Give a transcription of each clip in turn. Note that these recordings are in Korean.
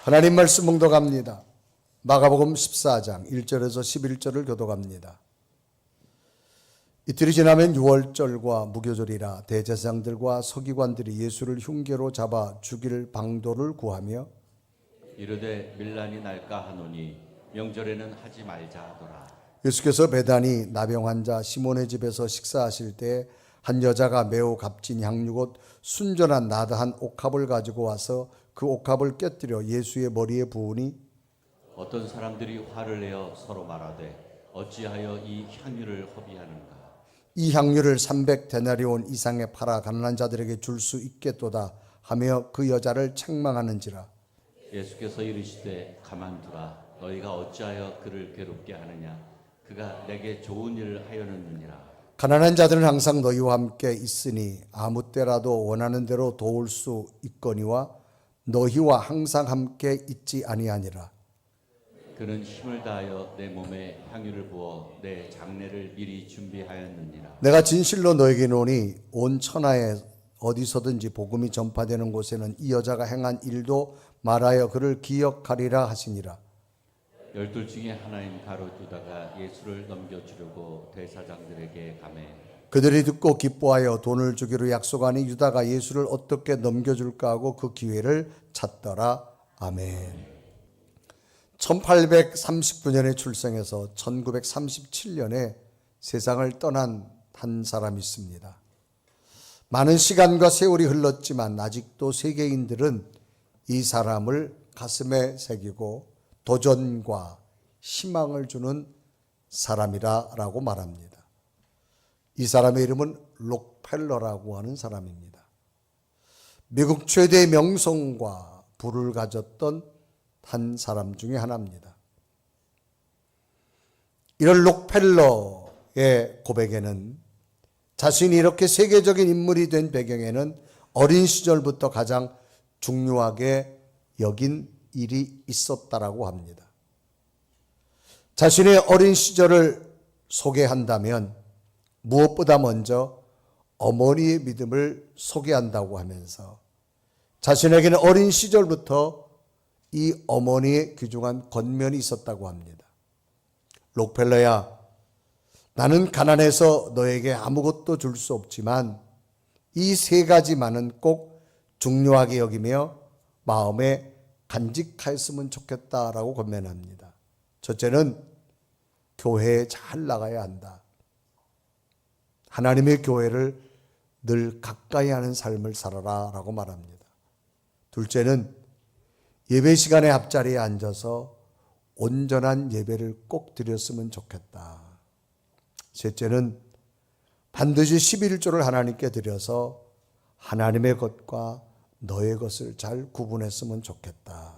하나님 말씀 묵독합니다. 마가복음 14장 1절에서 11절을 교독합니다. 이틀이 지나면 유월절과 무교절이라 대제사장들과 서기관들이 예수를 흉계로 잡아 죽일 방도를 구하며 이르되 밀란이 날까 하노니 명절에는 하지 말자 하더라. 예수께서 베다니 나병 환자 시몬의 집에서 식사하실 때 한 여자가 매우 값진 향유옷 순전한 나드한 옥합을 가지고 와서 그 옥합을 깨뜨려 예수의 머리에 부으니 어떤 사람들이 화를 내어 서로 말하되 어찌하여 이 향유를 허비하는가. 이 향유를 300데나리온 이상에 팔아 가난한 자들에게 줄 수 있겠도다 하며 그 여자를 책망하는지라. 예수께서 이르시되 가만두라. 너희가 어찌하여 그를 괴롭게 하느냐. 그가 내게 좋은 일을 하였느니라. 가난한 자들은 항상 너희와 함께 있으니 아무 때라도 원하는 대로 도울 수 있거니와 너희와 항상 함께 있지 아니하니라. 그는 힘을 다하여 내 몸에 향유를 부어 내 장례를 미리 준비하였느니라. 내가 진실로 너에게 이르노니 온 천하에 어디서든지 복음이 전파되는 곳에는 이 여자가 행한 일도 말하여 그를 기억하리라 하시니라. 12 중에 하나인 가룟 유다가 예수를 넘겨주려고 대사장들에게 가매 그들이 듣고 기뻐하여 돈을 주기로 약속하니 유다가 예수를 어떻게 넘겨줄까 하고 그 기회를 찾더라. 아멘. 1839년에 출생해서 1937년에 세상을 떠난 한 사람이 있습니다. 많은 시간과 세월이 흘렀지만 아직도 세계인들은 이 사람을 가슴에 새기고 도전과 희망을 주는 사람이라고 말합니다. 이 사람의 이름은 록펠러라고 하는 사람입니다. 미국 최대의 명성과 부를 가졌던 한 사람 중에 하나입니다. 이런 록펠러의 고백에는 자신이 이렇게 세계적인 인물이 된 배경에는 어린 시절부터 가장 중요하게 여긴 일이 있었다라고 합니다. 자신의 어린 시절을 소개한다면 무엇보다 먼저 어머니의 믿음을 소개한다고 하면서 자신에게는 어린 시절부터 이 어머니의 귀중한 권면이 있었다고 합니다. 록펠러야, 나는 가난해서 너에게 아무것도 줄 수 없지만 이 3가지만은 꼭 중요하게 여기며 마음에 간직하였으면 좋겠다라고 권면합니다. 첫째는 교회에 잘 나가야 한다. 하나님의 교회를 늘 가까이 하는 삶을 살아라 라고 말합니다. 둘째는 예배 시간에 앞자리에 앉아서 온전한 예배를 꼭 드렸으면 좋겠다. 셋째는 반드시 11조를 하나님께 드려서 하나님의 것과 너의 것을 잘 구분했으면 좋겠다.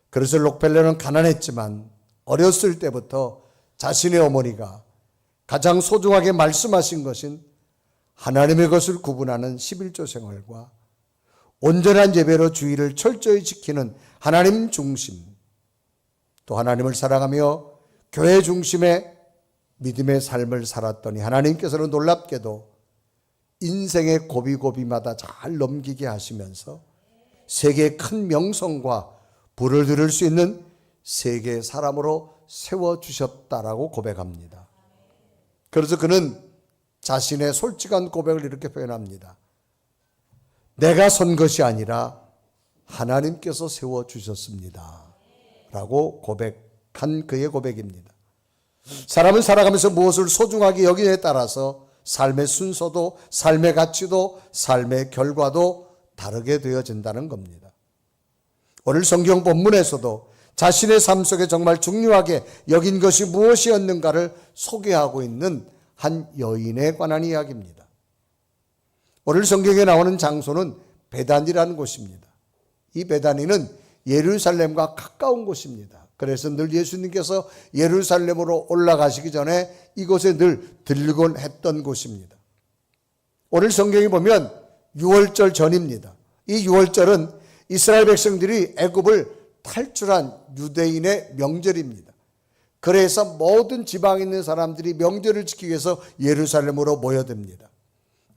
그래서 록펠러는 가난했지만 어렸을 때부터 자신의 어머니가 가장 소중하게 말씀하신 것인 하나님의 것을 구분하는 11조 생활과 온전한 예배로 주의를 철저히 지키는 하나님 중심, 또 하나님을 사랑하며 교회 중심의 믿음의 삶을 살았더니 하나님께서는 놀랍게도 인생의 고비고비마다 잘 넘기게 하시면서 세계의 큰 명성과 부를 들을 수 있는 세계의 사람으로 세워주셨다라고 고백합니다. 그래서 그는 자신의 솔직한 고백을 이렇게 표현합니다. 내가 선 것이 아니라 하나님께서 세워주셨습니다 라고 고백한 그의 고백입니다. 사람은 살아가면서 무엇을 소중하게 여기냐에 따라서 삶의 순서도, 삶의 가치도, 삶의 결과도 다르게 되어진다는 겁니다. 오늘 성경 본문에서도 자신의 삶 속에 정말 중요하게 여긴 것이 무엇이었는가를 소개하고 있는 한 여인에 관한 이야기입니다. 오늘 성경에 나오는 장소는 베다니라는 곳입니다. 이 베다니는 예루살렘과 가까운 곳입니다. 그래서 늘 예수님께서 예루살렘으로 올라가시기 전에 이곳에 늘 들르곤 했던 곳입니다. 오늘 성경에 보면 유월절 전입니다. 이 유월절은 이스라엘 백성들이 애굽을 탈출한 유대인의 명절입니다. 그래서 모든 지방에 있는 사람들이 명절을 지키기 위해서 예루살렘으로 모여듭니다.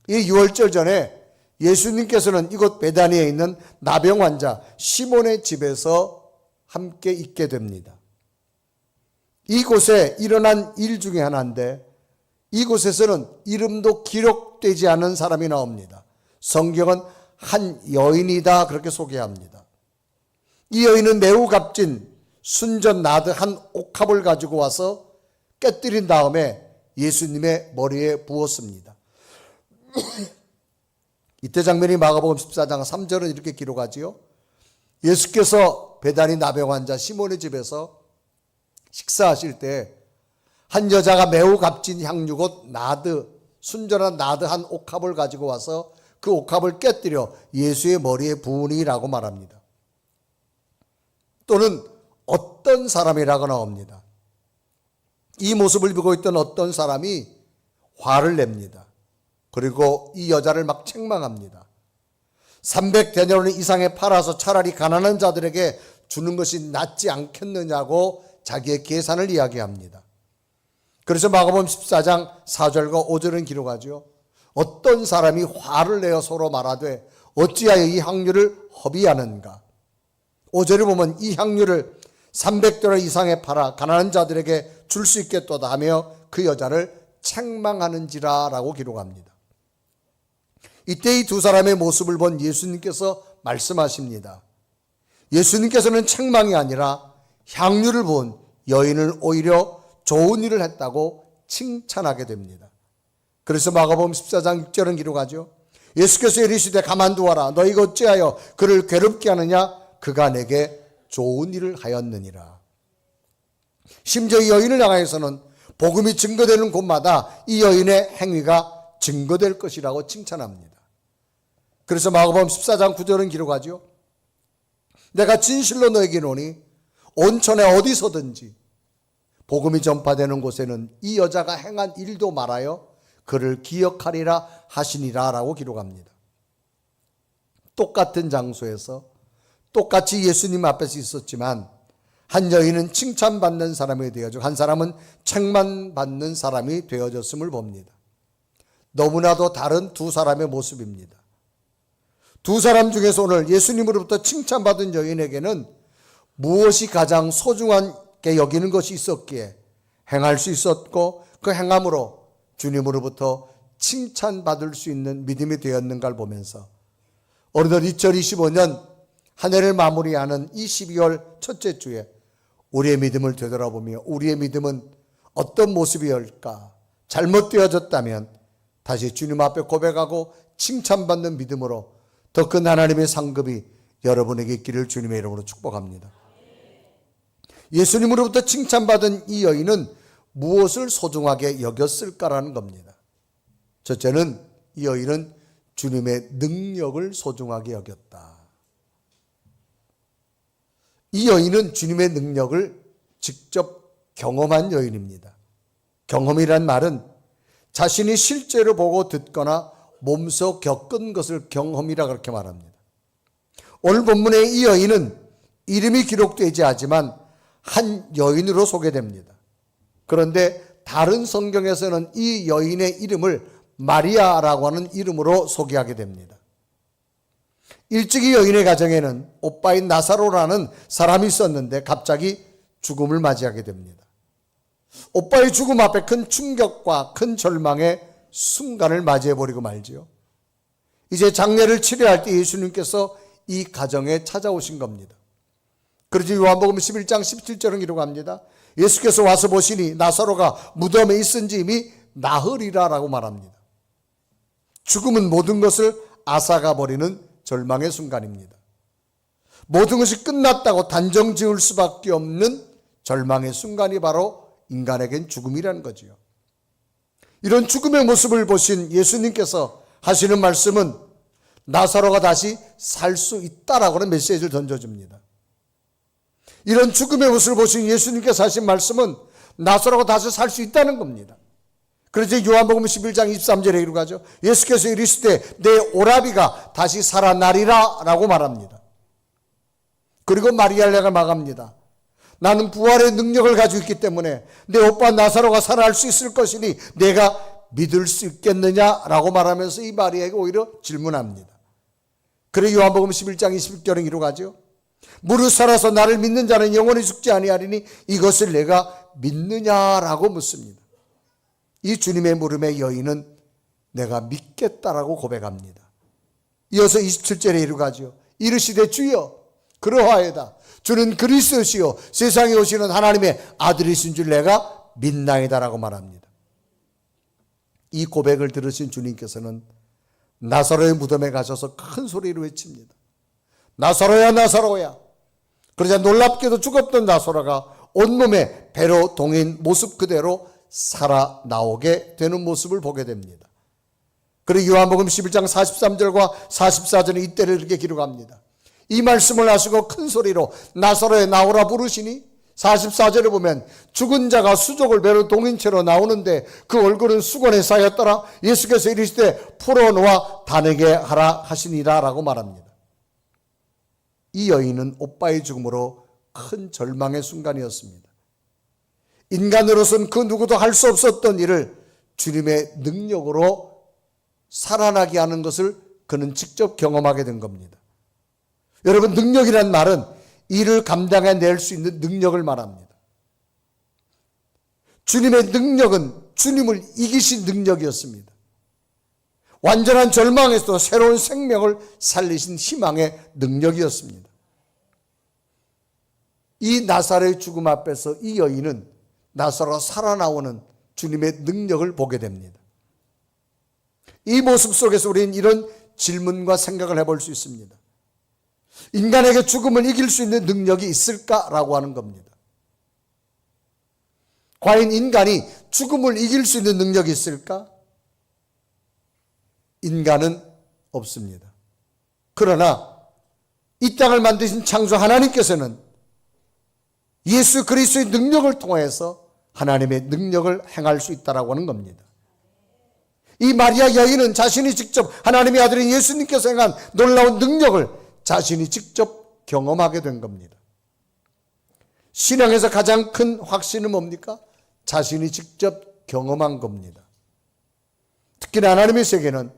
이 유월절 전에 예수님께서는 이곳 베다니에 있는 나병 환자 시몬의 집에서 함께 있게 됩니다. 이곳에 일어난 일 중에 하나인데 이곳에서는 이름도 기록되지 않은 사람이 나옵니다. 성경은 한 여인이다 그렇게 소개합니다. 이 여인은 매우 값진 순전 나드 한 옥합을 가지고 와서 깨뜨린 다음에 예수님의 머리에 부었습니다. 이때 장면이 마가복음 14장 3절은 이렇게 기록하지요. 예수께서 베다니 나병 환자 시몬의 집에서 식사하실 때 한 여자가 매우 값진 향유곧 나드, 순전한 나드 한 옥합을 가지고 와서 그 옥합을 깨뜨려 예수의 머리에 부으니라고 말합니다. 또는 어떤 사람이라고 나옵니다. 이 모습을 보고 있던 어떤 사람이 화를 냅니다. 그리고 이 여자를 막 책망합니다. 300데나리온 이상에 팔아서 차라리 가난한 자들에게 주는 것이 낫지 않겠느냐고 자기의 계산을 이야기합니다. 그래서 마가복음 14장 4절과 5절은 기록하죠. 어떤 사람이 화를 내어 서로 말하되 어찌하여 이 향유를 허비하는가. 5절에 보면 이 향유를 300데나리온 이상에 팔아 가난한 자들에게 줄 수 있겠도다 하며 그 여자를 책망하는지라 라고 기록합니다. 이때 이 두 사람의 모습을 본 예수님께서 말씀하십니다. 예수님께서는 책망이 아니라 향유를 본 여인을 오히려 좋은 일을 했다고 칭찬하게 됩니다. 그래서 마가복음 14장 6절은 기록하죠. 예수께서 이르시되 가만두어라. 너희가 어찌하여 그를 괴롭게 하느냐. 그가 내게 좋은 일을 하였느니라. 심지어 이 여인을 향하여서는 복음이 증거되는 곳마다 이 여인의 행위가 증거될 것이라고 칭찬합니다. 그래서 마가복음 14장 9절은 기록하죠. 내가 진실로 너에게 이르노니 온천에 어디서든지 복음이 전파되는 곳에는 이 여자가 행한 일도 말하여 그를 기억하리라 하시니라 라고 기록합니다. 똑같은 장소에서 똑같이 예수님 앞에서 있었지만 한 여인은 칭찬받는 사람이 되어지고 한 사람은 책망받는 사람이 되어졌음을 봅니다. 너무나도 다른 두 사람의 모습입니다. 두 사람 중에서 오늘 예수님으로부터 칭찬받은 여인에게는 무엇이 가장 소중하게 여기는 것이 있었기에 행할 수 있었고 그 행함으로 주님으로부터 칭찬받을 수 있는 믿음이 되었는가를 보면서 어느덧 2025년 한 해를 마무리하는 이 12월 첫째 주에 우리의 믿음을 되돌아보며 우리의 믿음은 어떤 모습이었을까? 잘못되어졌다면 다시 주님 앞에 고백하고 칭찬받는 믿음으로 더 큰 하나님의 상급이 여러분에게 있기를 주님의 이름으로 축복합니다. 예수님으로부터 칭찬받은 이 여인은 무엇을 소중하게 여겼을까라는 겁니다. 첫째는 이 여인은 주님의 능력을 소중하게 여겼다. 이 여인은 주님의 능력을 직접 경험한 여인입니다. 경험이란 말은 자신이 실제로 보고 듣거나 몸소 겪은 것을 경험이라 그렇게 말합니다. 오늘 본문의 이 여인은 이름이 기록되지 않지만 한 여인으로 소개됩니다. 그런데 다른 성경에서는 이 여인의 이름을 마리아라고 하는 이름으로 소개하게 됩니다. 일찍이 여인의 가정에는 오빠인 나사로라는 사람이 있었는데 갑자기 죽음을 맞이하게 됩니다. 오빠의 죽음 앞에 큰 충격과 큰 절망의 순간을 맞이해버리고 말지요. 이제 장례를 치료할 때 예수님께서 이 가정에 찾아오신 겁니다. 그래서 요한복음 11장 17절은 기록합니다. 예수께서 와서 보시니 나사로가 무덤에 있은지 이미 나흘이라 라고 말합니다. 죽음은 모든 것을 앗아가 버리는 절망의 순간입니다. 모든 것이 끝났다고 단정 지을 수밖에 없는 절망의 순간이 바로 인간에겐 죽음이라는 거지요. 이런 죽음의 모습을 보신 예수님께서 하시는 말씀은 나사로가 다시 살 수 있다라고 하는 메시지를 던져줍니다. 이런 죽음의 모습을 보신 예수님께서 하신 말씀은 나사로가 다시 살 수 있다는 겁니다. 그래서 요한복음 11장 23절에 이르가죠. 예수께서 이르시되 내 오라비가 다시 살아나리라 라고 말합니다. 그리고 마리아가 말합니다. 나는 부활의 능력을 가지고 있기 때문에 내 오빠 나사로가 살아날 수 있을 것이니 내가 믿을 수 있겠느냐라고 말하면서 이 마리아에게 오히려 질문합니다. 그래 요한복음 11장 20절은 이루어가죠. 무릇 살아서 나를 믿는 자는 영원히 죽지 아니하리니 이것을 내가 믿느냐라고 묻습니다. 이 주님의 물음에 여인은 내가 믿겠다라고 고백합니다. 이어서 27절에 이루어가죠. 이르시되 주여 그러하여다. 주는 그리스도시요 세상에 오시는 하나님의 아들이신 줄 내가 믿나이다라고 말합니다. 이 고백을 들으신 주님께서는 나사로의 무덤에 가셔서 큰 소리로 외칩니다. 나사로야 나사로야. 그러자 놀랍게도 죽었던 나사로가 온몸에 배로 동인 모습 그대로 살아나오게 되는 모습을 보게 됩니다. 그리고 요한복음 11장 43절과 44절은 이때를 이렇게 기록합니다. 이 말씀을 하시고 큰 소리로 나사로에 나오라 부르시니 44절에 보면 죽은 자가 수족을 배로 동인 채로 나오는데 그 얼굴은 수건에 쌓였더라. 예수께서 이르시되 풀어놓아 다니게 하라 하시니라 라고 말합니다. 이 여인은 오빠의 죽음으로 큰 절망의 순간이었습니다. 인간으로서는 그 누구도 할 수 없었던 일을 주님의 능력으로 살아나게 하는 것을 그는 직접 경험하게 된 겁니다. 여러분, 능력이란 말은 일을 감당해낼 수 있는 능력을 말합니다. 주님의 능력은 주님을 이기신 능력이었습니다. 완전한 절망에서도 새로운 생명을 살리신 희망의 능력이었습니다. 이 나사로의 죽음 앞에서 이 여인은 나사로가 살아나오는 주님의 능력을 보게 됩니다. 이 모습 속에서 우리는 이런 질문과 생각을 해볼 수 있습니다. 인간에게 죽음을 이길 수 있는 능력이 있을까라고 하는 겁니다. 과연 인간이 죽음을 이길 수 있는 능력이 있을까? 인간은 없습니다. 그러나 이 땅을 만드신 창조 하나님께서는 예수 그리스도의 능력을 통해서 하나님의 능력을 행할 수 있다라고 하는 겁니다. 이 마리아 여인은 자신이 직접 하나님의 아들인 예수님께서 행한 놀라운 능력을 자신이 직접 경험하게 된 겁니다. 신앙에서 가장 큰 확신은 뭡니까? 자신이 직접 경험한 겁니다. 특히나 하나님의 세계는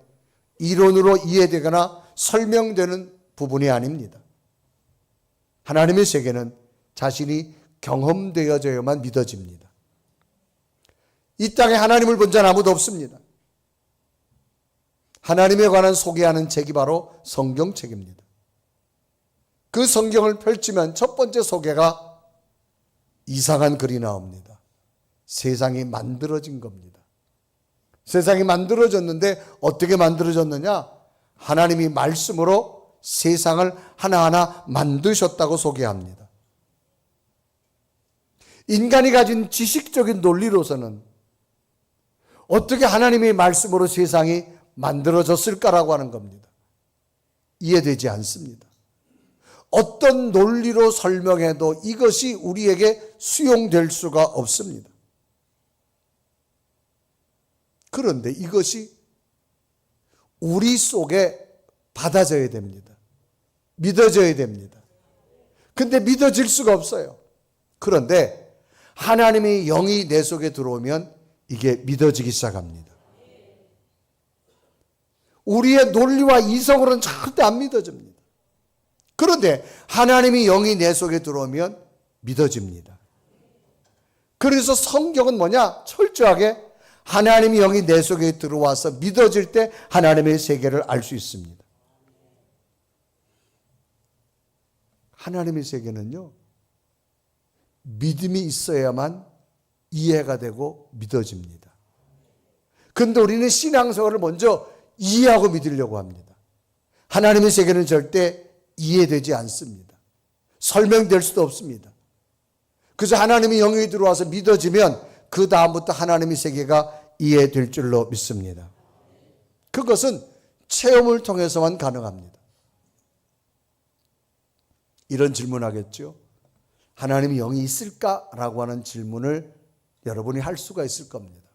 이론으로 이해되거나 설명되는 부분이 아닙니다. 하나님의 세계는 자신이 경험되어져야만 믿어집니다. 이 땅에 하나님을 본 자는 아무도 없습니다. 하나님에 관한 소개하는 책이 바로 성경책입니다. 그 성경을 펼치면 첫 번째 소개가 이상한 글이 나옵니다. 세상이 만들어진 겁니다. 세상이 만들어졌는데 어떻게 만들어졌느냐? 하나님이 말씀으로 세상을 하나하나 만드셨다고 소개합니다. 인간이 가진 지식적인 논리로서는 어떻게 하나님의 말씀으로 세상이 만들어졌을까라고 하는 겁니다. 이해되지 않습니다. 어떤 논리로 설명해도 이것이 우리에게 수용될 수가 없습니다. 그런데 이것이 우리 속에 받아져야 됩니다. 믿어져야 됩니다. 근데 믿어질 수가 없어요. 그런데 하나님의 영이 내 속에 들어오면 이게 믿어지기 시작합니다. 우리의 논리와 이성으로는 절대 안 믿어집니다. 그런데 하나님의 영이 내 속에 들어오면 믿어집니다. 그래서 성경은 뭐냐? 철저하게 하나님의 영이 내 속에 들어와서 믿어질 때 하나님의 세계를 알 수 있습니다. 하나님의 세계는요, 믿음이 있어야만 이해가 되고 믿어집니다. 그런데 우리는 신앙생활을 먼저 이해하고 믿으려고 합니다. 하나님의 세계는 절대 이해되지 않습니다. 설명될 수도 없습니다. 그래서 하나님의 영이 들어와서 믿어지면 그 다음부터 하나님의 세계가 이해될 줄로 믿습니다. 그것은 체험을 통해서만 가능합니다. 이런 질문하겠죠. 하나님의 영이 있을까라고 하는 질문을 여러분이 할 수가 있을 겁니다.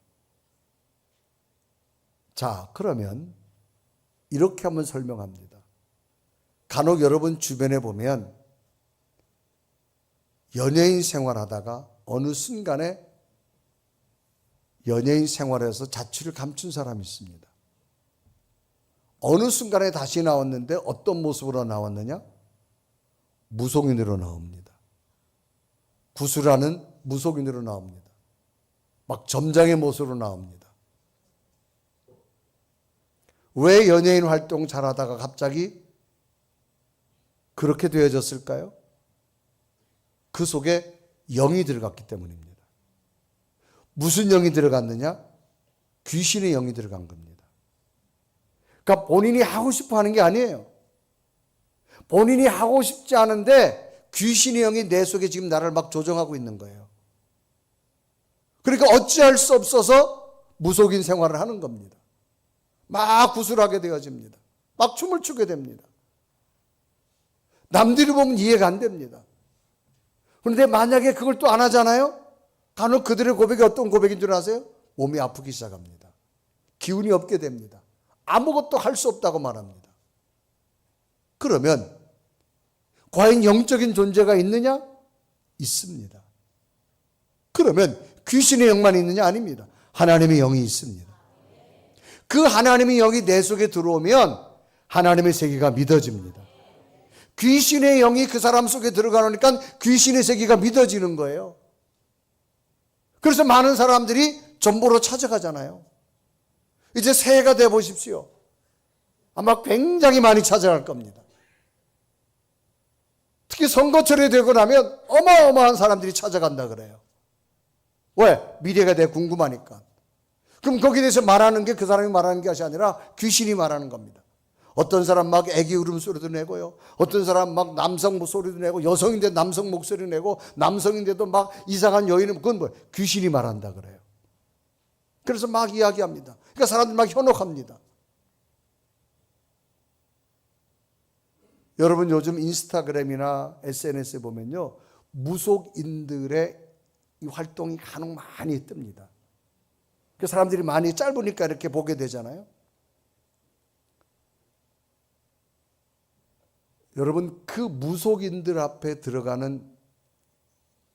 자, 그러면 이렇게 한번 설명합니다. 간혹 여러분 주변에 보면 연예인 생활하다가 어느 순간에 연예인 생활에서 자취를 감춘 사람이 있습니다. 어느 순간에 다시 나왔는데 어떤 모습으로 나왔느냐? 무속인으로 나옵니다. 구슬하는 무속인으로 나옵니다. 막 점장의 모습으로 나옵니다. 왜 연예인 활동 잘하다가 갑자기 그렇게 되어졌을까요? 그 속에 영이 들어갔기 때문입니다. 무슨 영이 들어갔느냐? 귀신의 영이 들어간 겁니다. 그러니까 본인이 하고 싶어 하는 게 아니에요. 본인이 하고 싶지 않은데 귀신의 영이 내 속에 지금 나를 막 조정하고 있는 거예요. 그러니까 어찌할 수 없어서 무속인 생활을 하는 겁니다. 막 구슬하게 되어집니다. 막 춤을 추게 됩니다. 남들이 보면 이해가 안 됩니다. 그런데 만약에 그걸 또 안 하잖아요? 간혹 그들의 고백이 어떤 고백인 줄 아세요? 몸이 아프기 시작합니다. 기운이 없게 됩니다. 아무것도 할 수 없다고 말합니다. 그러면 과연 영적인 존재가 있느냐? 있습니다. 그러면 귀신의 영만 있느냐? 아닙니다. 하나님의 영이 있습니다. 그 하나님의 영이 내 속에 들어오면 하나님의 세계가 믿어집니다. 귀신의 영이 그 사람 속에 들어가니까 귀신의 세계가 믿어지는 거예요. 그래서 많은 사람들이 전보로 찾아가잖아요. 이제 새해가 돼 보십시오. 아마 굉장히 많이 찾아갈 겁니다. 특히 선거철이 되고 나면 어마어마한 사람들이 찾아간다 그래요. 왜? 미래가 되게 궁금하니까. 그럼 거기에 대해서 말하는 게 그 사람이 말하는 것이 아니라 귀신이 말하는 겁니다. 어떤 사람 막 애기 울음소리도 내고요. 어떤 사람 막 남성 목소리도 내고, 여성인데 남성 목소리 내고, 남성인데도 막 이상한 여인은 그건 뭐예요? 귀신이 말한다 그래요. 그래서 막 이야기합니다. 그러니까 사람들 막 현혹합니다. 여러분 요즘 인스타그램이나 SNS에 보면요, 무속인들의 이 활동이 간혹 많이 뜹니다. 그 사람들이 많이 짧으니까 이렇게 보게 되잖아요. 여러분 그 무속인들 앞에 들어가는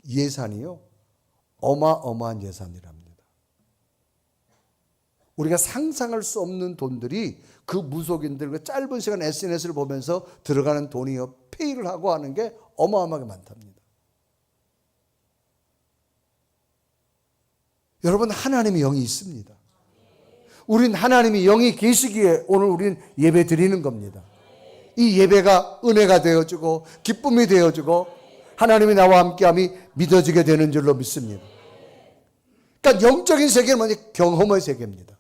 예산이요, 어마어마한 예산이랍니다. 우리가 상상할 수 없는 돈들이 그 무속인들, 그 짧은 시간 SNS를 보면서 들어가는 돈이요, 페이를 하고 하는 게 어마어마하게 많답니다. 여러분 하나님의 영이 있습니다. 우린 하나님의 영이 계시기에 오늘 우린 예배 드리는 겁니다. 이 예배가 은혜가 되어주고 기쁨이 되어주고 하나님이 나와 함께함이 믿어지게 되는 줄로 믿습니다. 그러니까 영적인 세계는 뭐냐? 경험의 세계입니다.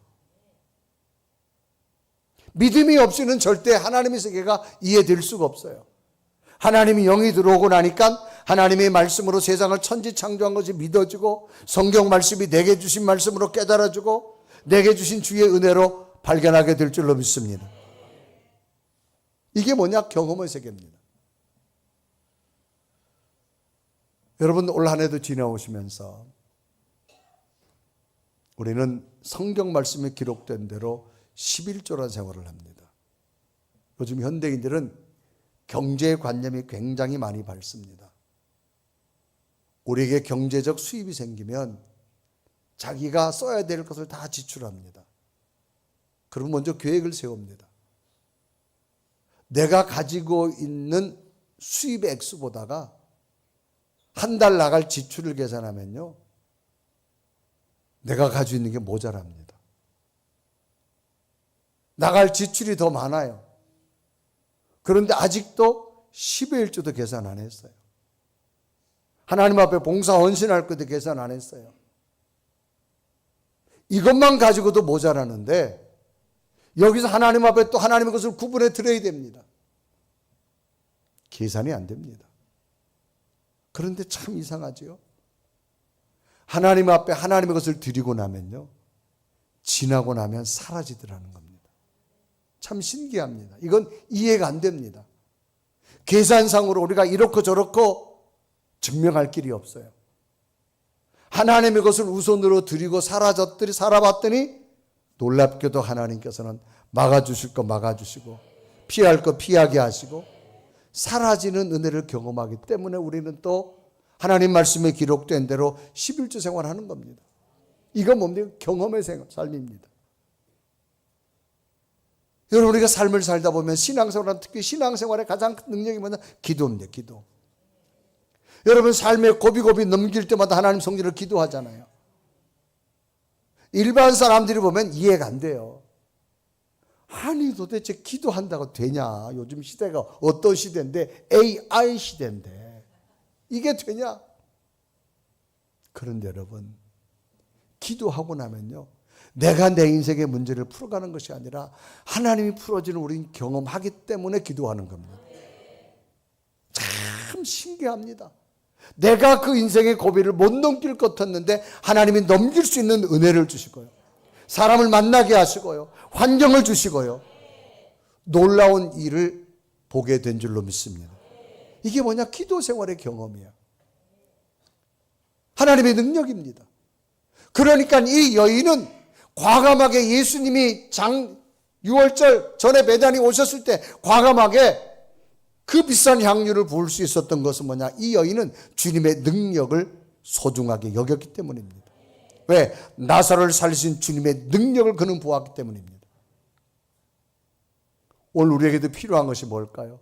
믿음이 없이는 절대 하나님의 세계가 이해될 수가 없어요. 하나님의 영이 들어오고 나니까 하나님의 말씀으로 세상을 천지 창조한 것이 믿어지고, 성경 말씀이 내게 주신 말씀으로 깨달아지고, 내게 주신 주의 은혜로 발견하게 될 줄로 믿습니다. 이게 뭐냐? 경험의 세계입니다. 여러분 올 한 해도 지나오시면서 우리는 성경 말씀에 기록된 대로 11조라는 생활을 합니다. 요즘 현대인들은 경제관념이 굉장히 많이 밝습니다. 우리에게 경제적 수입이 생기면 자기가 써야 될 것을 다 지출합니다. 그럼 먼저 계획을 세웁니다. 내가 가지고 있는 수입의 액수보다가 한 달 나갈 지출을 계산하면요, 내가 가지고 있는 게 모자랍니다. 나갈 지출이 더 많아요. 그런데 아직도 10의 1조도 계산 안 했어요. 하나님 앞에 봉사 헌신할 것도 계산 안 했어요. 이것만 가지고도 모자라는데 여기서 하나님 앞에 또 하나님의 것을 구분해 드려야 됩니다. 계산이 안 됩니다. 그런데 참 이상하죠. 하나님 앞에 하나님의 것을 드리고 나면요, 지나고 나면 사라지더라는 겁니다. 참 신기합니다. 이건 이해가 안 됩니다. 계산상으로 우리가 이렇고 저렇고 증명할 길이 없어요. 하나님의 것을 우선으로 드리고 살아봤더니 놀랍게도 하나님께서는 막아주실 거 막아주시고 피할 거 피하게 하시고 사라지는 은혜를 경험하기 때문에 우리는 또 하나님 말씀에 기록된 대로 11조 생활하는 겁니다. 이건 뭡니까? 경험의 삶입니다. 여러분, 우리가 삶을 살다 보면 신앙생활은, 특히 신앙생활의 가장 큰 능력이 뭐냐? 기도입니다. 기도. 여러분, 삶의 고비고비 넘길 때마다 하나님 성전을 기도하잖아요. 일반 사람들이 보면 이해가 안 돼요. 아니, 도대체 기도한다고 되냐? 요즘 시대가 어떤 시대인데, AI 시대인데 이게 되냐? 그런데 여러분, 기도하고 나면요, 내가 내 인생의 문제를 풀어가는 것이 아니라 하나님이 풀어지는 우리는 경험하기 때문에 기도하는 겁니다. 참 신기합니다. 내가 그 인생의 고비를 못 넘길 것 같았는데 하나님이 넘길 수 있는 은혜를 주시고요, 사람을 만나게 하시고요, 환경을 주시고요, 놀라운 일을 보게 된 줄로 믿습니다. 이게 뭐냐? 기도 생활의 경험이야. 하나님의 능력입니다. 그러니까 이 여인은 과감하게 예수님이 6월절 전에 베다니 오셨을 때 과감하게 그 비싼 향유를 부을 수 있었던 것은 뭐냐? 이 여인은 주님의 능력을 소중하게 여겼기 때문입니다. 왜? 나사로를 살리신 주님의 능력을 그는 보았기 때문입니다. 오늘 우리에게도 필요한 것이 뭘까요?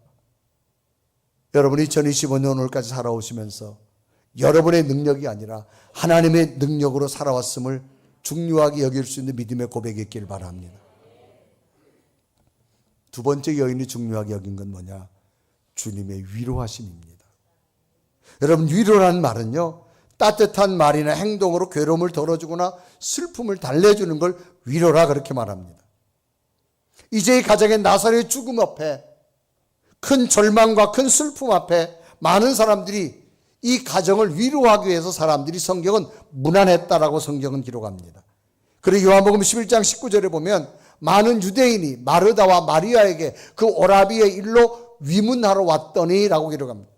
여러분이 2025년 오늘까지 살아오시면서 여러분의 능력이 아니라 하나님의 능력으로 살아왔음을 중요하게 여길 수 있는 믿음의 고백이 있길 바랍니다. 두 번째 여인이 중요하게 여긴 건 뭐냐? 주님의 위로하심입니다. 여러분, 위로라는 말은요, 따뜻한 말이나 행동으로 괴로움을 덜어주거나 슬픔을 달래주는 걸 위로라 그렇게 말합니다. 이제 이 가정의 나사로의 죽음 앞에, 큰 절망과 큰 슬픔 앞에 많은 사람들이 이 가정을 위로하기 위해서 사람들이 성경은 무난했다라고 성경은 기록합니다. 그리고 요한복음 11장 19절에 보면 많은 유대인이 마르다와 마리아에게 그 오라비의 일로 위문하러 왔더니 라고 기록합니다.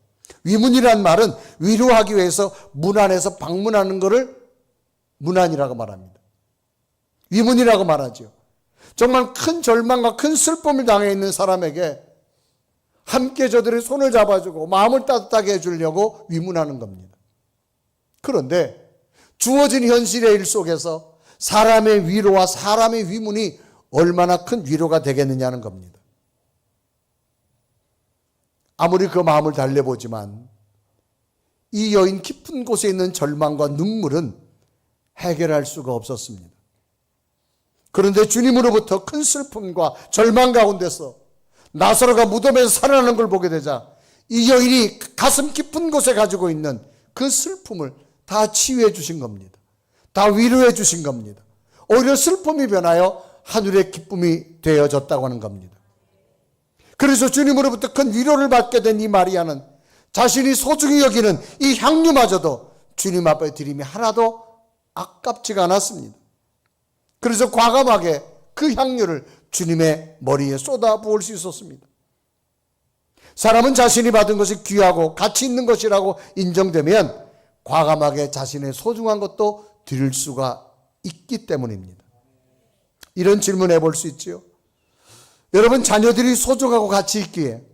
위문이란 말은 위로하기 위해서 문안에서 방문하는 것을 문안이라고 말합니다. 위문이라고 말하죠. 정말 큰 절망과 큰 슬픔을 당해 있는 사람에게 함께 저들의 손을 잡아주고 마음을 따뜻하게 해주려고 위문하는 겁니다. 그런데 주어진 현실의 일 속에서 사람의 위로와 사람의 위문이 얼마나 큰 위로가 되겠느냐는 겁니다. 아무리 그 마음을 달래보지만 이 여인 깊은 곳에 있는 절망과 눈물은 해결할 수가 없었습니다. 그런데 주님으로부터 큰 슬픔과 절망 가운데서 나사로가 무덤에서 살아나는 걸 보게 되자 이 여인이 가슴 깊은 곳에 가지고 있는 그 슬픔을 다 치유해 주신 겁니다. 다 위로해 주신 겁니다. 오히려 슬픔이 변하여 하늘의 기쁨이 되어졌다고 하는 겁니다. 그래서 주님으로부터 큰 위로를 받게 된 이 마리아는 자신이 소중히 여기는 이 향유마저도 주님 앞에 드림이 하나도 아깝지가 않았습니다. 그래서 과감하게 그 향유를 주님의 머리에 쏟아 부을 수 있었습니다. 사람은 자신이 받은 것이 귀하고 가치 있는 것이라고 인정되면 과감하게 자신의 소중한 것도 드릴 수가 있기 때문입니다. 이런 질문 해볼 수 있지요. 여러분, 자녀들이 소중하고 가치 있기에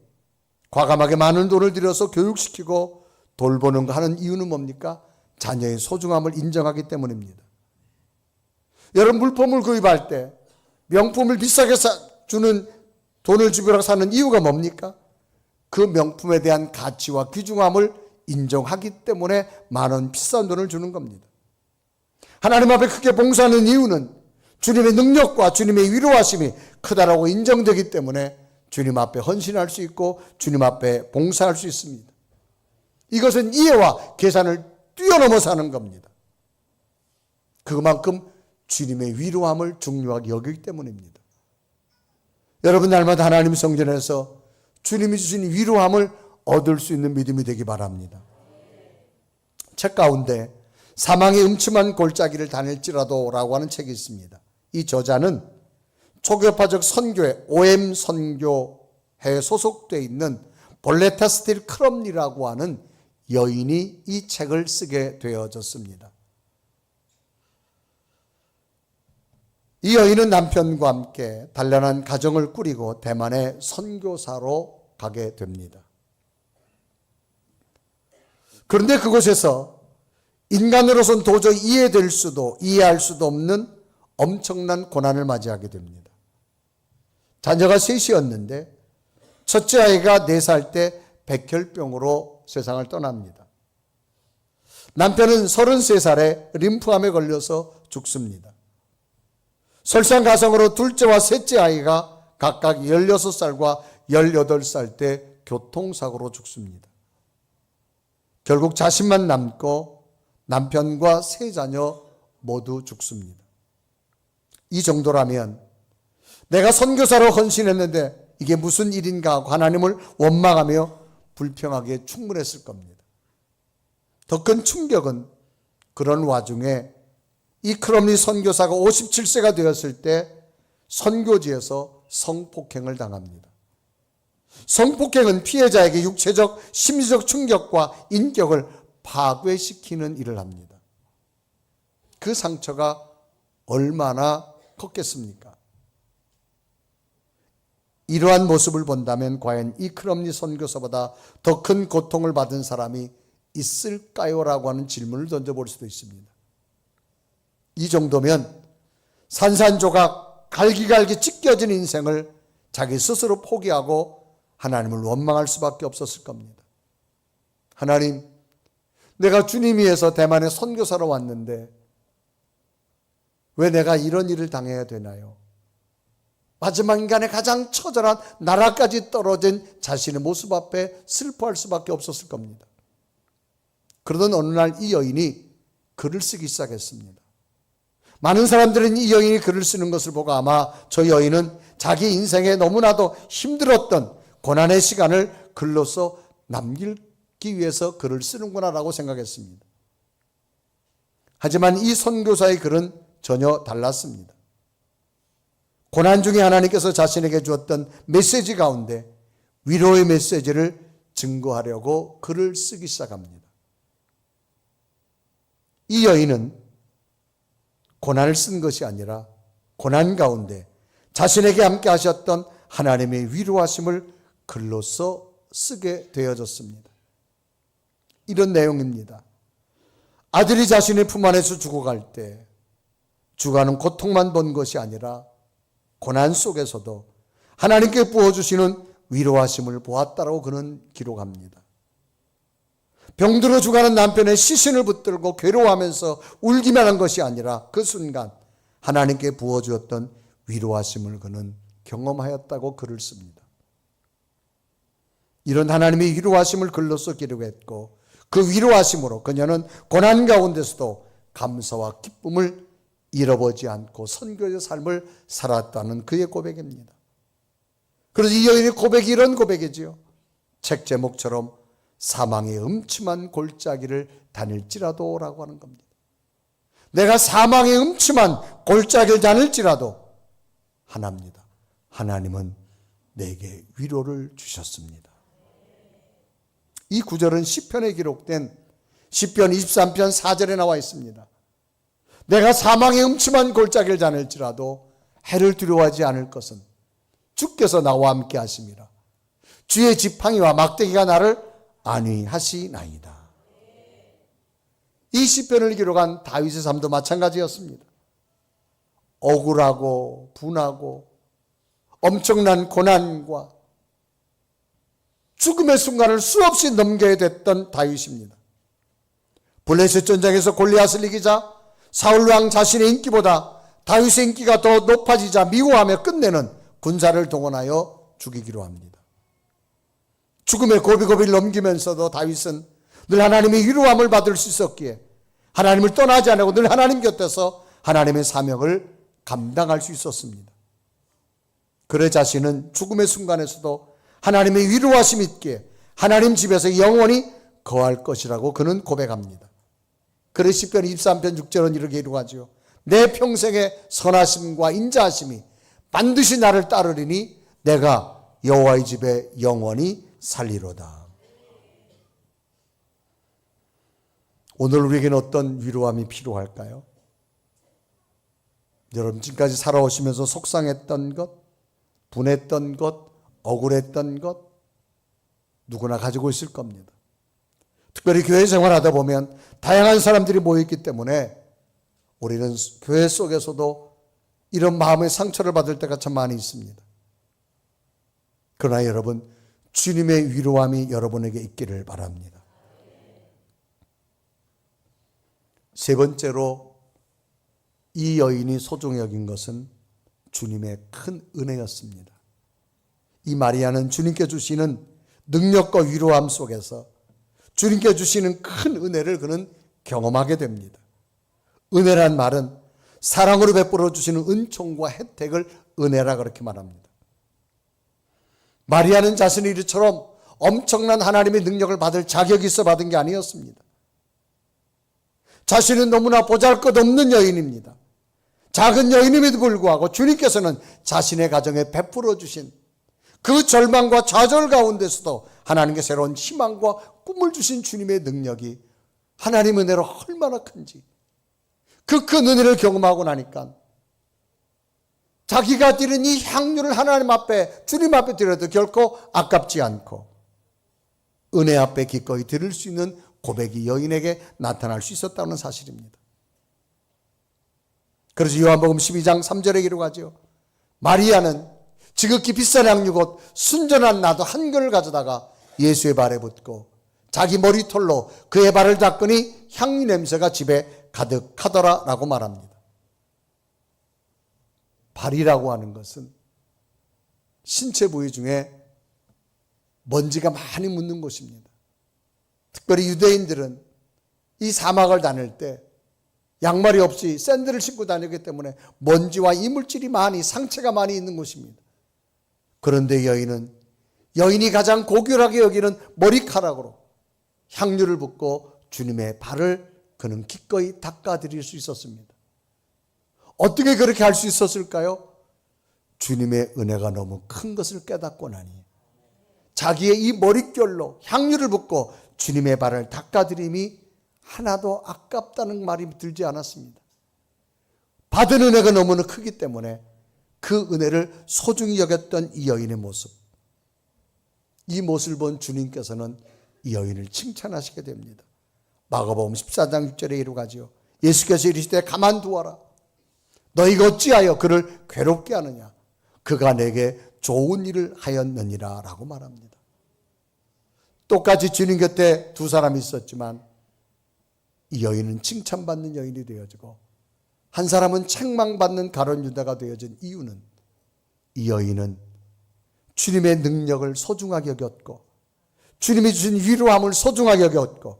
과감하게 많은 돈을 들여서 교육시키고 돌보는 거 하는 이유는 뭡니까? 자녀의 소중함을 인정하기 때문입니다. 여러분, 물품을 구입할 때 명품을 비싸게 주는 돈을 주고 사는 이유가 뭡니까? 그 명품에 대한 가치와 귀중함을 인정하기 때문에 많은 비싼 돈을 주는 겁니다. 하나님 앞에 크게 봉사하는 이유는 주님의 능력과 주님의 위로하심이 크다라고 인정되기 때문에 주님 앞에 헌신할 수 있고 주님 앞에 봉사할 수 있습니다. 이것은 이해와 계산을 뛰어넘어 사는 겁니다. 그만큼 주님의 위로함을 중요하게 여기기 때문입니다. 여러분, 날마다 하나님 성전에서 주님이 주신 위로함을 얻을 수 있는 믿음이 되기 바랍니다. 책 가운데 사망의 음침한 골짜기를 다닐지라도 라고 하는 책이 있습니다. 이 저자는 초교파적 선교회 OM 선교회에 소속되어 있는 볼레타 스틸 크럼리라고 하는 여인이 이 책을 쓰게 되어졌습니다. 이 여인은 남편과 함께 단란한 가정을 꾸리고 대만의 선교사로 가게 됩니다. 그런데 그곳에서 인간으로서는 도저히 이해할 수도 없는 엄청난 고난을 맞이하게 됩니다. 자녀가 셋이었는데 첫째 아이가 4살 때 백혈병으로 세상을 떠납니다. 남편은 33살에 림프암에 걸려서 죽습니다. 설상가성으로 둘째와 셋째 아이가 각각 16살과 18살 때 교통사고로 죽습니다. 결국 자신만 남고 남편과 3자녀 모두 죽습니다. 이 정도라면 내가 선교사로 헌신했는데 이게 무슨 일인가 하고 하나님을 원망하며 불평하기에 충분했을 겁니다. 더 큰 충격은 그런 와중에 이 크롬리 선교사가 57세가 되었을 때 선교지에서 성폭행을 당합니다. 성폭행은 피해자에게 육체적, 심리적 충격과 인격을 파괴시키는 일을 합니다. 그 상처가 얼마나 컸겠습니까? 이러한 모습을 본다면 과연 이 크롬리 선교사보다 더 큰 고통을 받은 사람이 있을까요? 라고 하는 질문을 던져볼 수도 있습니다. 이 정도면 산산조각 갈기갈기 찢겨진 인생을 자기 스스로 포기하고 하나님을 원망할 수밖에 없었을 겁니다. 하나님, 내가 주님 위해서 대만에 선교사로 왔는데 왜 내가 이런 일을 당해야 되나요? 마지막 인간의 가장 처절한 나라까지 떨어진 자신의 모습 앞에 슬퍼할 수밖에 없었을 겁니다. 그러던 어느 날 이 여인이 글을 쓰기 시작했습니다. 많은 사람들은 이 여인이 글을 쓰는 것을 보고 아마 저 여인은 자기 인생에 너무나도 힘들었던 고난의 시간을 글로써 남기기 위해서 글을 쓰는구나라고 생각했습니다. 하지만 이 선교사의 글은 전혀 달랐습니다. 고난 중에 하나님께서 자신에게 주었던 메시지 가운데 위로의 메시지를 증거하려고 글을 쓰기 시작합니다. 이 여인은 고난을 쓴 것이 아니라 고난 가운데 자신에게 함께 하셨던 하나님의 위로하심을 글로써 쓰게 되어졌습니다. 이런 내용입니다. 아들이 자신의 품 안에서 죽어갈 때 주가는 고통만 본 것이 아니라 고난 속에서도 하나님께 부어주시는 위로하심을 보았다라고 그는 기록합니다. 병들어 죽어가는 남편의 시신을 붙들고 괴로워하면서 울기만 한 것이 아니라 그 순간 하나님께 부어주었던 위로하심을 그는 경험하였다고 글을 씁니다. 이런 하나님의 위로하심을 글로써 기록했고 그 위로하심으로 그녀는 고난 가운데서도 감사와 기쁨을 잃어보지 않고 선교의 삶을 살았다는 그의 고백입니다. 그래서 이 여인의 고백이 이런 고백이지요. 책 제목처럼 사망의 음침한 골짜기를 다닐지라도 라고 하는 겁니다. 내가 사망의 음침한 골짜기를 다닐지라도 하나입니다. 하나님은 내게 위로를 주셨습니다. 이 구절은 시편에 기록된 시편 23편 4절에 나와 있습니다. 내가 사망의 음침한 골짜기를 다닐지라도 해를 두려워하지 않을 것은 주께서 나와 함께 하심이라. 주의 지팡이와 막대기가 나를 안위하시나이다. 이 시편을 기록한 다윗의 삶도 마찬가지였습니다. 억울하고 분하고 엄청난 고난과 죽음의 순간을 수없이 넘겨야 됐던 다윗입니다. 블레셋 전장에서 골리앗을 이기자 사울왕 자신의 인기보다 다윗의 인기가 더 높아지자 미워하며 끝내는 군사를 동원하여 죽이기로 합니다. 죽음의 고비고비를 넘기면서도 다윗은 늘 하나님의 위로함을 받을 수 있었기에 하나님을 떠나지 않고 늘 하나님 곁에서 하나님의 사명을 감당할 수 있었습니다. 그의 자신은 죽음의 순간에서도 하나님의 위로하심이 있기에 하나님 집에서 영원히 거할 것이라고 그는 고백합니다. 그의 시편 23편 6절은 이렇게 기록하죠. 내 평생의 선하심과 인자하심이 반드시 나를 따르리니 내가 여호와의 집에 영원히 살리로다. 오늘 우리에게는 어떤 위로함이 필요할까요? 여러분 지금까지 살아오시면서 속상했던 것, 분했던 것, 억울했던 것 누구나 가지고 있을 겁니다. 특별히 교회 생활하다 보면 다양한 사람들이 모여있기 때문에 우리는 교회 속에서도 이런 마음의 상처를 받을 때가 참 많이 있습니다. 그러나 여러분, 주님의 위로함이 여러분에게 있기를 바랍니다. 세 번째로 이 여인이 소중히 여긴 것은 주님의 큰 은혜였습니다. 이 마리아는 주님께 주시는 능력과 위로함 속에서 주님께 주시는 큰 은혜를 그는 경험하게 됩니다. 은혜란 말은 사랑으로 베풀어 주시는 은총과 혜택을 은혜라 그렇게 말합니다. 마리아는 자신이 이처럼 엄청난 하나님의 능력을 받을 자격이 있어 받은 게 아니었습니다. 자신은 너무나 보잘것없는 여인입니다. 작은 여인임에도 불구하고 주님께서는 자신의 가정에 베풀어 주신 그 절망과 좌절 가운데서도 하나님께 새로운 희망과 꿈을 주신 주님의 능력이 하나님 은혜로 얼마나 큰지, 그 큰 은혜를 경험하고 나니까 자기가 드린 이 향유를 하나님 앞에, 주님 앞에 드려도 결코 아깝지 않고 은혜 앞에 기꺼이 드릴 수 있는 고백이 여인에게 나타날 수 있었다는 사실입니다. 그래서 요한복음 12장 3절에 기록하죠. 마리아는 지극히 비싼 향유 곧 순전한 나도 한 근을 가져다가 예수의 발에 붓고 자기 머리털로 그의 발을 닦으니 향유 냄새가 집에 가득하더라 라고 말합니다. 발이라고 하는 것은 신체 부위 중에 먼지가 많이 묻는 곳입니다. 특별히 유대인들은 이 사막을 다닐 때 양말이 없이 샌들을 신고 다니기 때문에 먼지와 이물질이 많이, 상처가 많이 있는 곳입니다. 그런데 여인이 가장 고결하게 여기는 머리카락으로 향유를 붓고 주님의 발을 그는 기꺼이 닦아드릴 수 있었습니다. 어떻게 그렇게 할 수 있었을까요? 주님의 은혜가 너무 큰 것을 깨닫고 나니 자기의 이 머릿결로 향유를 붓고 주님의 발을 닦아드림이 하나도 아깝다는 말이 들지 않았습니다. 받은 은혜가 너무나 크기 때문에 그 은혜를 소중히 여겼던 이 여인의 모습, 이 모습을 본 주님께서는 이 여인을 칭찬하시게 됩니다. 마가복음 14장 6절에 이루가지요. 예수께서 이르시되 가만두어라. 너희가 어찌하여 그를 괴롭게 하느냐. 그가 내게 좋은 일을 하였느니라 라고 말합니다. 똑같이 주님 곁에 두 사람이 있었지만 이 여인은 칭찬받는 여인이 되어지고 한 사람은 책망받는 가룟 유다가 되어진 이유는 이 여인은 주님의 능력을 소중하게 여겼고 주님이 주신 위로함을 소중하게 여겼고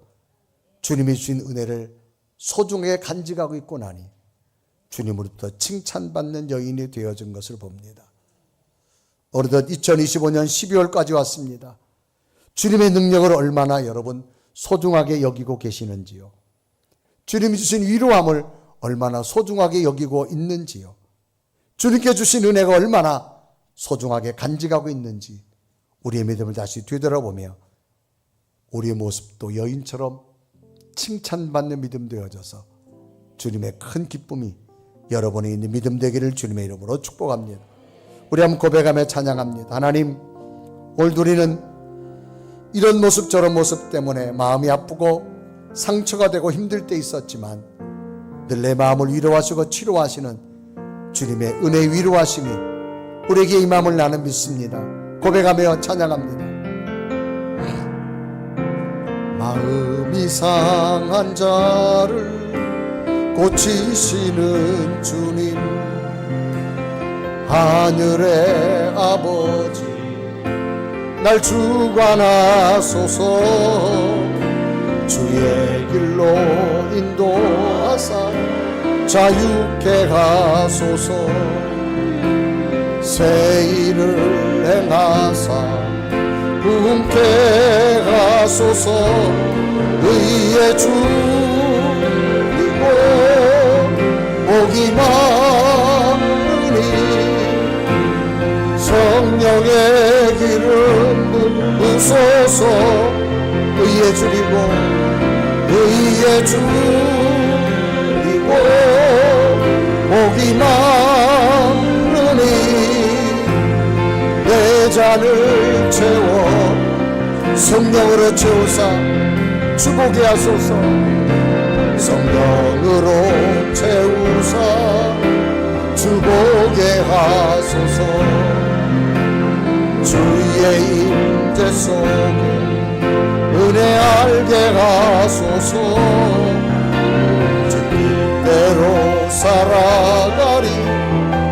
주님이 주신 은혜를 소중하게 간직하고 있고 나니 주님으로부터 칭찬받는 여인이 되어진 것을 봅니다. 어느덧 2025년 12월까지 왔습니다. 주님의 능력을 얼마나 여러분 소중하게 여기고 계시는지요? 주님이 주신 위로함을 얼마나 소중하게 여기고 있는지요? 주님께 주신 은혜가 얼마나 소중하게 간직하고 있는지 우리의 믿음을 다시 되돌아보며 우리의 모습도 여인처럼 칭찬받는 믿음 되어져서 주님의 큰 기쁨이 여러분에 있는 믿음 되기를 주님의 이름으로 축복합니다. 우리 한번 고백하며 찬양합니다. 하나님, 오늘 우리는 이런 모습 저런 모습 때문에 마음이 아프고 상처가 되고 힘들 때 있었지만 늘 내 마음을 위로하시고 치료하시는 주님의 은혜의 위로하심이 우리에게 임함을 나는 믿습니다. 고백하며 찬양합니다. 마음이 상한 자를 고치시는 주님, 하늘의 아버지 날 주관하소서. 주의 길로 인도하사 자유케 하소서. 새 일을 행하사 부흥케 하소서. 의의 주이고 복이 많으니 성령의 기름 부으소서. 의의 주이고 의의 주이고 복이 많으니 내 잔을 채워 성령으로 채우사 주복게 하소서. 성령으로 채우사 주복게 하소서. 주의 임재 속에 은혜 알게 하소서. 주 뜻대로 살아가리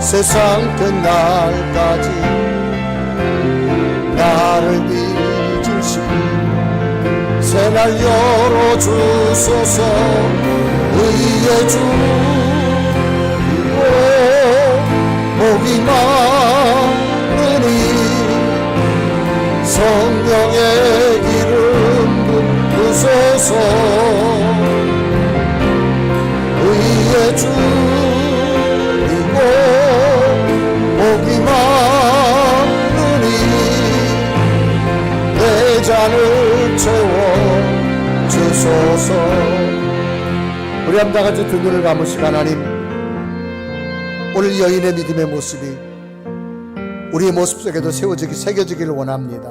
세상 끝날까지. 나를 빚으시고 새날 열어주소서. 의의 주이고 복이 많으니 성령의 기름 부으소서. 의의 주이고 복이 많으니 내 잔을 채워 주소서. 우리 한 다 같이 두 눈을 감으시고 하나님, 오늘 여인의 믿음의 모습이 우리의 모습 속에도 새겨지기를 원합니다.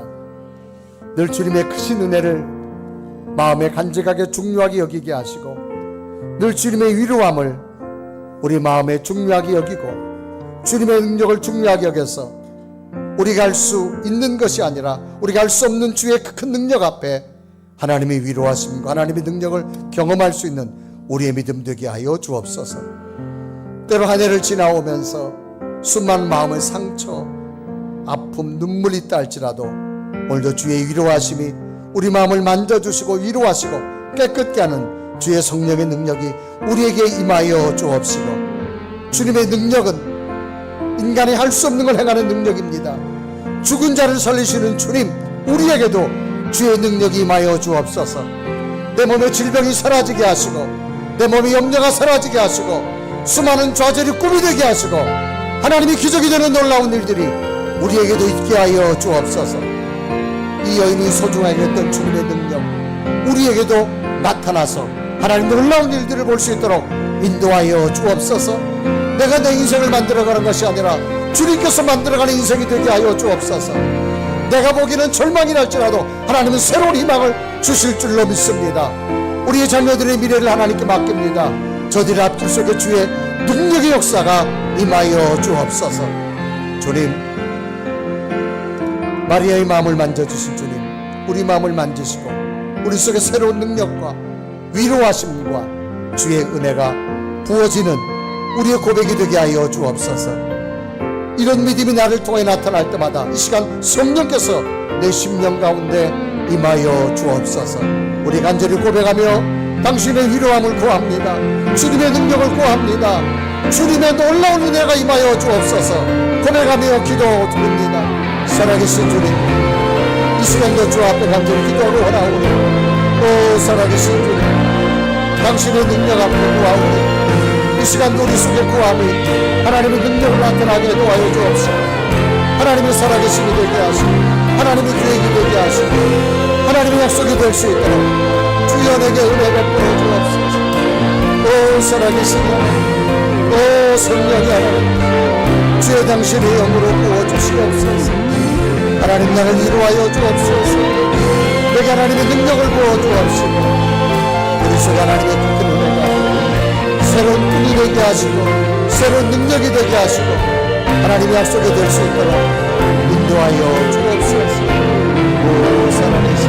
늘 주님의 크신 은혜를 마음에 간직하게 중요하게 여기게 하시고, 늘 주님의 위로함을 우리 마음에 중요하게 여기고, 주님의 능력을 중요하게 여겨서 우리가 할 수 있는 것이 아니라 우리가 할 수 없는 주의 큰 능력 앞에 하나님의 위로하심과 하나님의 능력을 경험할 수 있는 우리의 믿음 되게 하여 주옵소서. 때로 한 해를 지나오면서 수많은 마음의 상처, 아픔, 눈물이 있다 할지라도 오늘도 주의 위로하심이 우리 마음을 만져주시고 위로하시고 깨끗게 하는 주의 성령의 능력이 우리에게 임하여 주옵시고, 주님의 능력은 인간이 할 수 없는 걸 행하는 능력입니다. 죽은 자를 살리시는 주님, 우리에게도 주의 능력이 임하여 주옵소서. 내 몸의 질병이 사라지게 하시고, 내 몸의 염려가 사라지게 하시고, 수많은 좌절이 꿈이 되게 하시고, 하나님이 기적이 되는 놀라운 일들이 우리에게도 있게 하여 주옵소서. 이 여인이 소중하게 했던 주님의 능력 우리에게도 나타나서 하나님 놀라운 일들을 볼 수 있도록 인도하여 주옵소서. 내가 내 인생을 만들어가는 것이 아니라 주님께서 만들어가는 인생이 되게 하여 주옵소서. 내가 보기에는 절망이 날지라도 하나님은 새로운 희망을 주실 줄로 믿습니다. 우리의 자녀들의 미래를 하나님께 맡깁니다. 저들의 앞길 속에 주의 능력의 역사가 임하여 주옵소서. 주님, 마리아의 마음을 만져주신 주님, 우리 마음을 만지시고 우리 속에 새로운 능력과 위로하심과 주의 은혜가 부어지는 우리의 고백이 되게 하여 주옵소서. 이런 믿음이 나를 통해 나타날 때마다 이 시간 성령께서 내 심령 가운데 임하여 주옵소서. 우리 간절히 고백하며 당신의 위로함을 구합니다. 주님의 능력을 구합니다. 주님의 놀라운 은혜가 임하여 주옵소서. 고백하며 기도드립니다. 살아계신 주님, 이 시간도 주 앞에 간절히 기도하고 원하오니, 오 살아계신 주님, 당신의 능력 앞에 구하오니 이 시간도 우리 속에 구함이 하나님의 능력을 나타나게 도와여 주옵소서. 하나님의 살아계심이 되게 하시고 하나님의 계획이 되게 하시고 하나님의 약속이 될 수 있도록 주여 내게 은혜 베풀어 주옵소서. 오 살아계신 하나님, 오 성령의 하나님, 주의 당신의 영으로 부어주시옵소서. 하나님 나를 위로하여 주옵소서. 내게 하나님의 능력을 부어주옵시고 우리 속에 하나님의 큰 은혜가 새로운 꿈이 되게 하시고 새로운 능력이 되게 하시고 하나님의 약속이 될 수 있도록 인도하여 주옵소서. 오 살아계신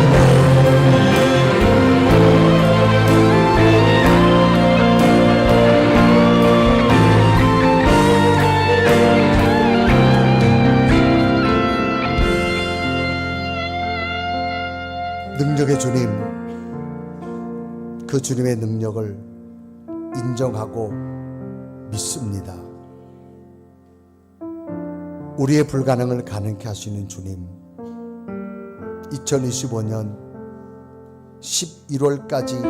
능력의 주님, 그 주님의 능력을 인정하고 믿습니다. 우리의 불가능을 가능케 하시는 주님, 2025년 11월까지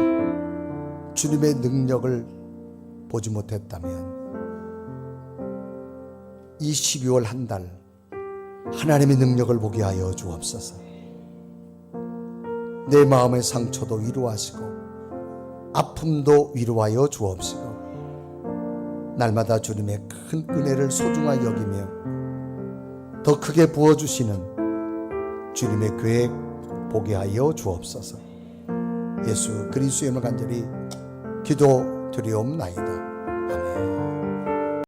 주님의 능력을 보지 못했다면 이 12월 한 달 하나님의 능력을 보게 하여 주옵소서. 내 마음의 상처도 위로하시고 아픔도 위로하여 주옵시고 날마다 주님의 큰 은혜를 소중하게 여기며 더 크게 부어주시는 주님의 계획 보게 하여 주옵소서. 예수 그리스도의 이름을 간절히 기도드리옵나이다.